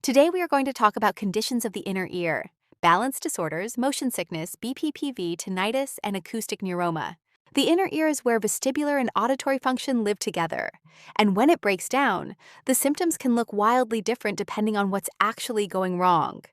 Today we are going to talk about conditions of the inner ear, balance disorders, motion sickness, BPPV, tinnitus, and acoustic neuroma. The inner ear is where vestibular and auditory function live together. And when it breaks down, the symptoms can look wildly different depending on what's actually going wrong.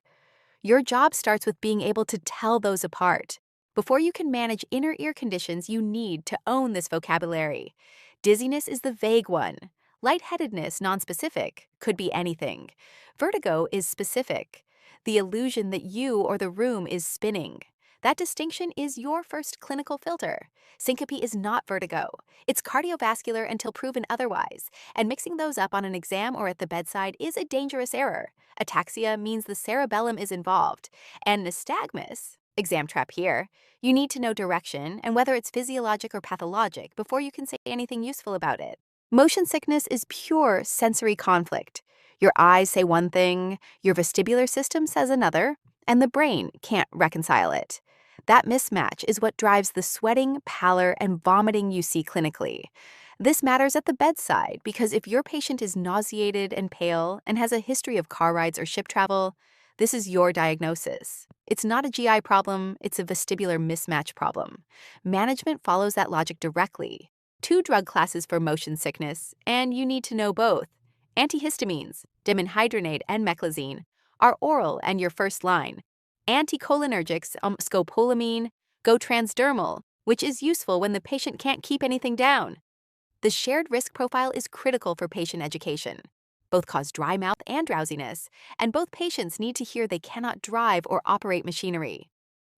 Your job starts with being able to tell those apart. Before you can manage inner ear conditions, you need to own this vocabulary. Dizziness is the vague one. Lightheadedness, nonspecific, could be anything. Vertigo is specific. The illusion that you or the room is spinning. That distinction is your first clinical filter. Syncope is not vertigo. It's cardiovascular until proven otherwise, and mixing those up on an exam or at the bedside is a dangerous error. Ataxia means the cerebellum is involved, and nystagmus, exam trap here, you need to know direction and whether it's physiologic or pathologic before you can say anything useful about it. Motion sickness is pure sensory conflict. Your eyes say one thing, your vestibular system says another, and the brain can't reconcile it. That mismatch is what drives the sweating, pallor, and vomiting you see clinically. This matters at the bedside because if your patient is nauseated and pale and has a history of car rides or ship travel, this is your diagnosis. It's not a GI problem, it's a vestibular mismatch problem. Management follows that logic directly. 2 drug classes for motion sickness, and you need to know both. Antihistamines, dimenhydrinate and meclizine, are oral and your first line. Anticholinergics, scopolamine, go transdermal, which is useful when the patient can't keep anything down. The shared risk profile is critical for patient education. Both cause dry mouth and drowsiness, and both patients need to hear they cannot drive or operate machinery.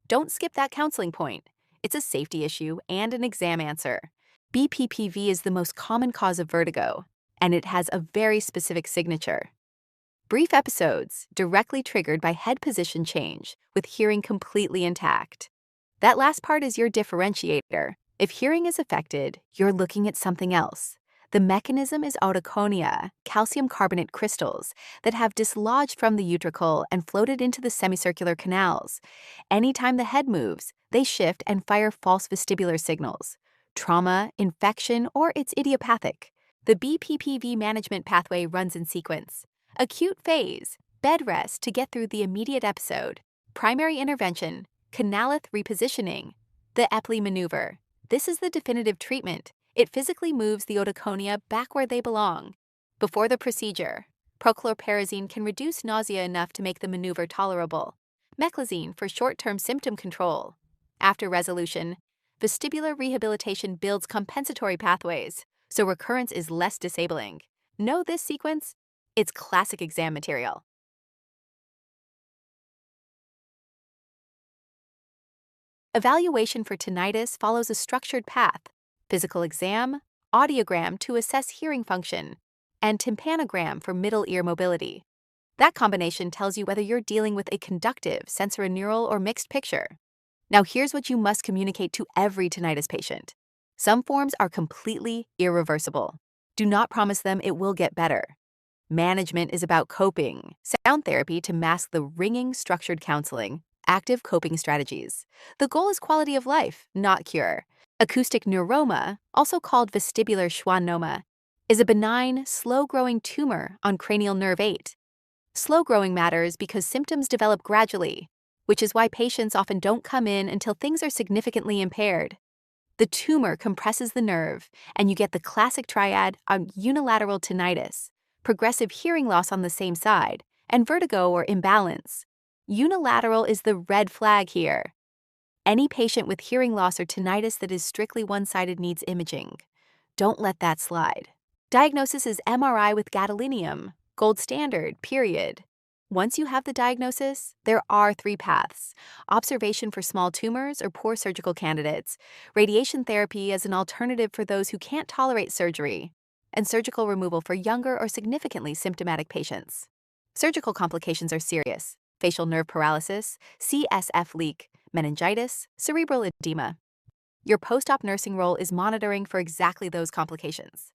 Don't skip that counseling point. It's a safety issue and an exam answer. BPPV is the most common cause of vertigo, and it has a very specific signature. Brief episodes directly triggered by head position change with hearing completely intact. That last part is your differentiator. If hearing is affected, you're looking at something else. The mechanism is otoconia, calcium carbonate crystals that have dislodged from the utricle and floated into the semicircular canals. Anytime the head moves, they shift and fire false vestibular signals. Trauma, infection, or it's idiopathic. The BPPV management pathway runs in sequence. Acute phase, bed rest to get through the immediate episode. Primary intervention, canalith repositioning. The Epley maneuver. This is the definitive treatment. It physically moves the otoconia back where they belong. Before the procedure, prochlorperazine can reduce nausea enough to make the maneuver tolerable. Meclizine for short-term symptom control. After resolution, vestibular rehabilitation builds compensatory pathways, so recurrence is less disabling. Know this sequence? It's classic exam material. Evaluation for tinnitus follows a structured path: physical exam, audiogram to assess hearing function, and tympanogram for middle ear mobility. That combination tells you whether you're dealing with a conductive, sensorineural, or mixed picture. Now here's what you must communicate to every tinnitus patient. Some forms are completely irreversible. Do not promise them it will get better. Management is about coping, sound therapy to mask the ringing, structured counseling, active coping strategies. The goal is quality of life, not cure. Acoustic neuroma, also called vestibular schwannoma, is a benign, slow-growing tumor on cranial nerve 8. Slow-growing matters because symptoms develop gradually, which is why patients often don't come in until things are significantly impaired. The tumor compresses the nerve, and you get the classic triad of unilateral tinnitus, progressive hearing loss on the same side, and vertigo or imbalance. Unilateral is the red flag here. Any patient with hearing loss or tinnitus that is strictly one-sided needs imaging. Don't let that slide. Diagnosis is MRI with gadolinium, gold standard, period. Once you have the diagnosis, there are 3 paths: observation for small tumors or poor surgical candidates, radiation therapy as an alternative for those who can't tolerate surgery, and surgical removal for younger or significantly symptomatic patients. Surgical complications are serious: facial nerve paralysis, CSF leak, meningitis, cerebral edema. Your post-op nursing role is monitoring for exactly those complications.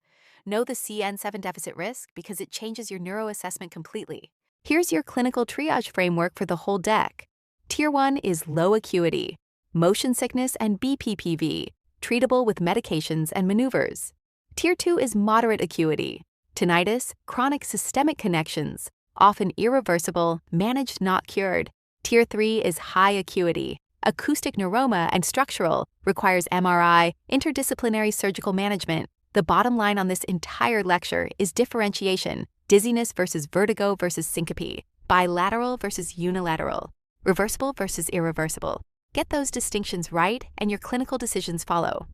Know the CN7 deficit risk because it changes your neuroassessment completely. Here's your clinical triage framework for the whole deck. Tier 1 is low acuity, motion sickness and BPPV, treatable with medications and maneuvers. Tier 2 is moderate acuity, tinnitus, chronic systemic connections, often irreversible, managed not cured. Tier 3 is high acuity. Acoustic neuroma and structural, requires MRI, interdisciplinary surgical management. The bottom line on this entire lecture is differentiation, dizziness versus vertigo versus syncope, bilateral versus unilateral, reversible versus irreversible. Get those distinctions right and your clinical decisions follow.